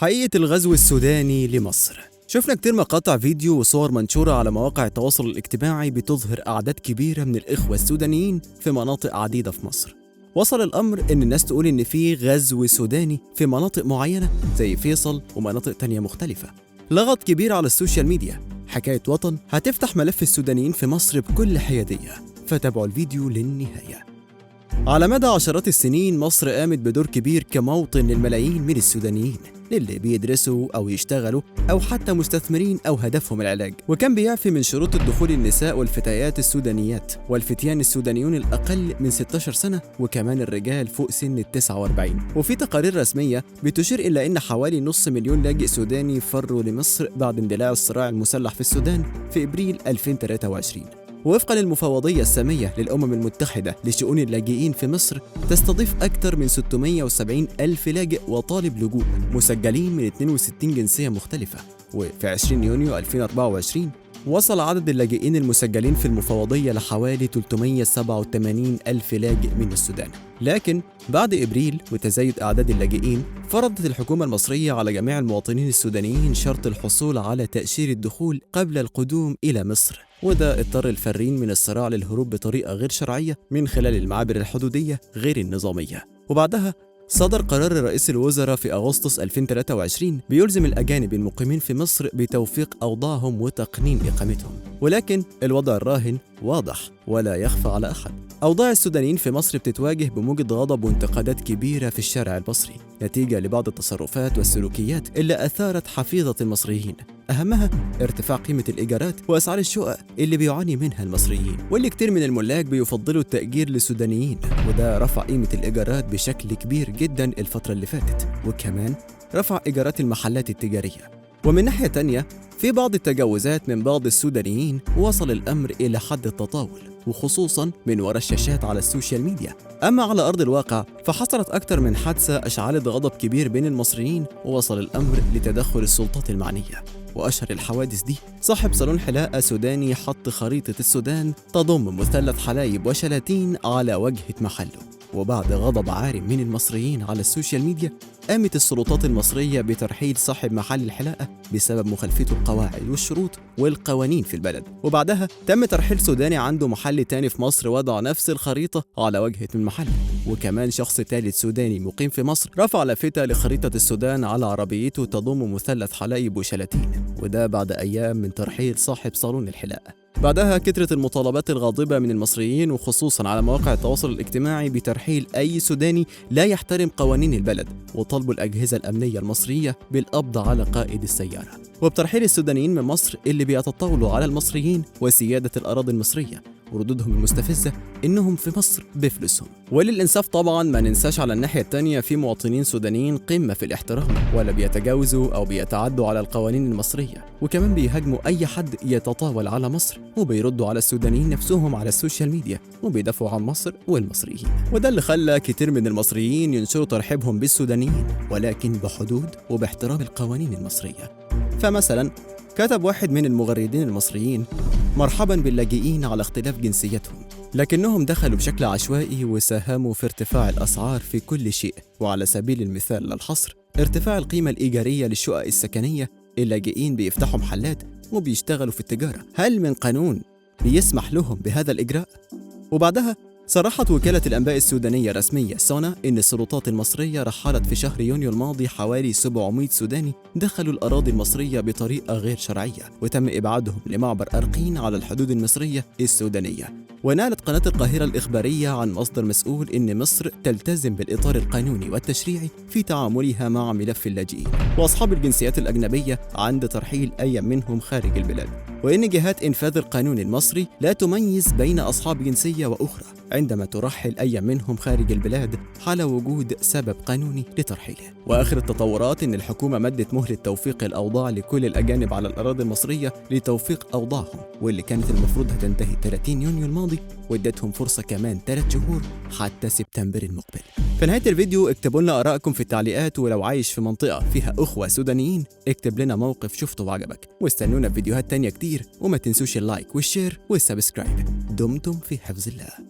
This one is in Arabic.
حقيقة الغزو السوداني لمصر. شفنا كتير مقاطع فيديو وصور منشورة على مواقع التواصل الاجتماعي بتظهر أعداد كبيرة من الإخوة السودانيين في مناطق عديدة في مصر. وصل الأمر إن الناس تقول إن في غزو سوداني في مناطق معينة زي فيصل ومناطق تانية مختلفة. لغط كبير على السوشيال ميديا. حكاية وطن هتفتح ملف السودانيين في مصر بكل حيادية، فتابعوا الفيديو للنهاية. على مدى عشرات السنين مصر قامت بدور كبير كموطن للملايين من السودانيين للي بيدرسوا أو يشتغلوا أو حتى مستثمرين أو هدفهم العلاج، وكان بيعفي من شروط الدخول النساء والفتيات السودانيات والفتيان السودانيون الأقل من 16 سنة، وكمان الرجال فوق سن 49. وفي تقارير رسمية بتشير إلى أن حوالي نص مليون لاجئ سوداني فروا لمصر بعد اندلاع الصراع المسلح في السودان في إبريل 2023. ووفقا للمفوضية السامية للأمم المتحدة لشؤون اللاجئين في مصر، تستضيف أكثر من 670 ألف لاجئ وطالب لجوء مسجلين من 62 جنسية مختلفة. وفي 20 يونيو 2024 وصل عدد اللاجئين المسجلين في المفوضية لحوالي 387 ألف لاجئ من السودان. لكن بعد إبريل وتزايد أعداد اللاجئين، فرضت الحكومة المصرية على جميع المواطنين السودانيين شرط الحصول على تأشيرة دخول قبل القدوم إلى مصر، وده اضطر الفارين من الصراع للهروب بطريقة غير شرعية من خلال المعابر الحدودية غير النظامية. وبعدها صدر قرار رئيس الوزراء في أغسطس 2023 بيلزم الأجانب المقيمين في مصر بتوفيق أوضاعهم وتقنين إقامتهم. ولكن الوضع الراهن واضح ولا يخفى على أحد. أوضاع السودانيين في مصر بتتواجه بموجة غضب وانتقادات كبيرة في الشارع المصري نتيجة لبعض التصرفات والسلوكيات اللي أثارت حفيظة المصريين، أهمها ارتفاع قيمة الإيجارات وأسعار الشقق اللي بيعاني منها المصريين، واللي كتير من الملاك بيفضلوا التأجير للسودانيين، وده رفع قيمة الإيجارات بشكل كبير جدا الفترة اللي فاتت، وكمان رفع إيجارات المحلات التجارية. ومن ناحية تانية في بعض التجاوزات من بعض السودانيين وصل الأمر إلى حد التطاول، وخصوصا من وراء الشاشات على السوشيال ميديا. أما على أرض الواقع فحصلت أكثر من حادثة أشعلت غضب كبير بين المصريين، ووصل الأمر لتدخل السلطات المعنية. وأشهر الحوادث دي صاحب صالون حلاقة سوداني حط خريطة السودان تضم مثلث حلايب وشلاتين على واجهة محله. وبعد غضب عارم من المصريين على السوشيال ميديا، قامت السلطات المصرية بترحيل صاحب محل الحلاقة بسبب مخالفته القواعد والشروط والقوانين في البلد. وبعدها تم ترحيل سوداني عنده محل تاني في مصر وضع نفس الخريطة على واجهة المحل. وكمان شخص ثالث سوداني مقيم في مصر رفع لافتة لخريطة السودان على عربيته تضم مثلث حلايب وشلاتين، وده بعد أيام من ترحيل صاحب صالون الحلاقة. بعدها كثرت المطالبات الغاضبة من المصريين وخصوصا على مواقع التواصل الاجتماعي بترحيل أي سوداني لا يحترم قوانين البلد، وطلبوا الأجهزة الأمنية المصرية بالقبض على قائد السيارة، وبترحيل السودانيين من مصر اللي بيتطاولوا على المصريين وسيادة الأراضي المصرية، وردودهم المستفزة إنهم في مصر بفلوسهم. وللإنصاف طبعا ما ننساش على الناحية التانية في مواطنين سودانيين قمة في الاحترام، ولا بيتجاوزوا أو بيتعدوا على القوانين المصرية، وكمان بيهاجموا أي حد يتطاول على مصر، وبيردوا على السودانيين نفسهم على السوشيال ميديا وبيدافعوا عن مصر والمصريين. وده اللي خلى كتير من المصريين ينشروا ترحيبهم بالسودانيين، ولكن بحدود وباحترام القوانين المصرية. فمثلا كتب واحد من المغردين المصريين: مرحبا باللاجئين على اختلاف جنسيتهم، لكنهم دخلوا بشكل عشوائي وساهموا في ارتفاع الأسعار في كل شيء. وعلى سبيل المثال للحصر، ارتفاع القيمة الإيجارية للشقق السكنية، اللاجئين بيفتحوا محلات وبيشتغلوا في التجارة، هل من قانون بيسمح لهم بهذا الإجراء؟ وبعدها صرحت وكالة الأنباء السودانية الرسمية سونا إن السلطات المصرية رحلت في شهر يونيو الماضي حوالي 700 سوداني دخلوا الأراضي المصرية بطريقة غير شرعية، وتم إبعادهم لمعبر أرقين على الحدود المصرية السودانية. ونالت قناة القاهرة الإخبارية عن مصدر مسؤول إن مصر تلتزم بالإطار القانوني والتشريعي في تعاملها مع ملف اللاجئين وأصحاب الجنسيات الأجنبية عند ترحيل أي منهم خارج البلاد، وإن جهات إنفاذ القانون المصري لا تميز بين أصحاب جنسية وأخرى عندما ترحل أي منهم خارج البلاد حال وجود سبب قانوني لترحيله. وآخر التطورات إن الحكومة مدت مهلة توفيق الأوضاع لكل الأجانب على الأراضي المصرية لتوفيق أوضاعهم، واللي كانت المفروض هتنتهي 30 يونيو الماضي، وادتهم فرصة كمان 3 شهور حتى سبتمبر المقبل. في نهاية الفيديو اكتبوا لنا آرائكم في التعليقات، ولو عايش في منطقة فيها أخوة سودانيين اكتب لنا موقف شفته وعجبك، واستنونا في فيديوهات تانية كتير، وما تنسوش اللايك والشير والسبسكرايب. دمتم في حفظ الله.